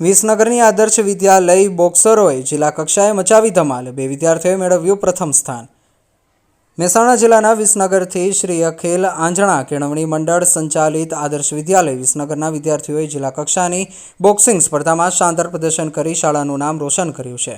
વિસનગરની આદર્શ વિદ્યાલય બોક્સરોએ જિલ્લા કક્ષાએ મચાવી ધમાલ। 2 વિદ્યાર્થીઓએ મેળવ્યું પ્રથમ સ્થાન। મહેસાણા જિલ્લાના વિસનગરથી શ્રી અખિલ આંજણા કેળવણી મંડળ સંચાલિત આદર્શ વિદ્યાલય વિસનગરના વિદ્યાર્થીઓએ જિલ્લા કક્ષાની બોક્સિંગ સ્પર્ધામાં શાનદાર પ્રદર્શન કરી શાળાનું નામ રોશન કર્યું છે।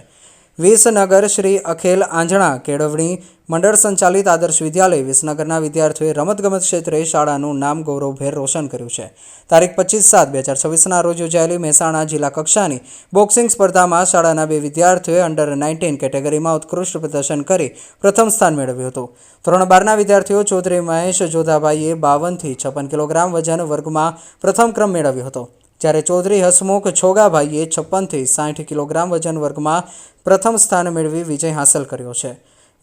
વિસનગર શ્રી અખિલ આંજણા કેળવણી મંડળ સંચાલિત આદર્શ વિદ્યાલય વિસનગરના વિદ્યાર્થીઓએ રમતગમત ક્ષેત્રે શાળાનું નામ ગૌરવભેર રોશન કર્યું છે। તારીખ 25/7/2026ના રોજ યોજાયેલી મહેસાણા જિલ્લા કક્ષાની બોક્સિંગ સ્પર્ધામાં શાળાના 2 વિદ્યાર્થીઓએ અંડર 19 કેટેગરીમાં ઉત્કૃષ્ટ પ્રદર્શન કરી પ્રથમ સ્થાન મેળવ્યું હતું। ધોરણ 12ના વિદ્યાર્થીઓ ચૌધરી મહેશ જોધાભાઈએ 52થી 56 કિલોગ્રામ વજન વર્ગમાં પ્રથમ ક્રમ મેળવ્યો હતો, જ્યારે ચૌધરી હસમુખ છોગાભાઈએ 56થી 60 કિલોગ્રામ વજન વર્ગમાં પ્રથમ સ્થાન મેળવી વિજય હાંસલ કર્યો છે।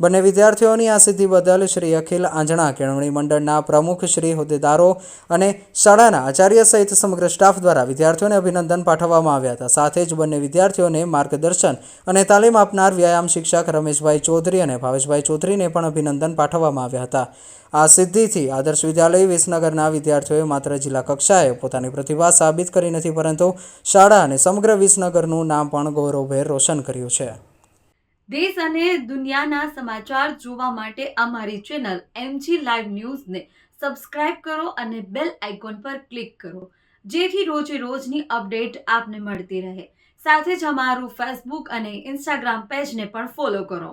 બંને વિદ્યાર્થીઓની આ સિદ્ધિ બદલ શ્રી અખિલ આંજણા કેળવણી મંડળના પ્રમુખ શ્રી હોદ્દેદારો અને શાળાના આચાર્ય સહિત સમગ્ર સ્ટાફ દ્વારા વિદ્યાર્થીઓને અભિનંદન પાઠવવામાં આવ્યા હતા। સાથે જ બંને વિદ્યાર્થીઓને માર્ગદર્શન અને તાલીમ આપનાર વ્યાયામ શિક્ષક રમેશભાઈ ચૌધરી અને ભાવેશભાઈ ચૌધરીને પણ અભિનંદન પાઠવવામાં આવ્યા હતા। આ સિદ્ધિથી આદર્શ વિદ્યાલય વિસનગરના વિદ્યાર્થીઓએ માત્ર જિલ્લા કક્ષાએ પોતાની પ્રતિભા સાબિત કરી નથી, પરંતુ શાળા અને સમગ્ર વિસનગરનું નામ પણ ગૌરવભેર રોશન કર્યું છે। દેશ અને દુનિયાના સમાચાર જોવા માટે અમારી ચેનલ MG લાઈવ ન્યૂઝને સબસ્ક્રાઇબ કરો અને બેલ આઇકોન પર ક્લિક કરો, જેથી રોજે રોજની અપડેટ આપને મળતી રહે। સાથે જ અમારું ફેસબુક અને ઇન્સ્ટાગ્રામ પેજને પણ ફોલો કરો।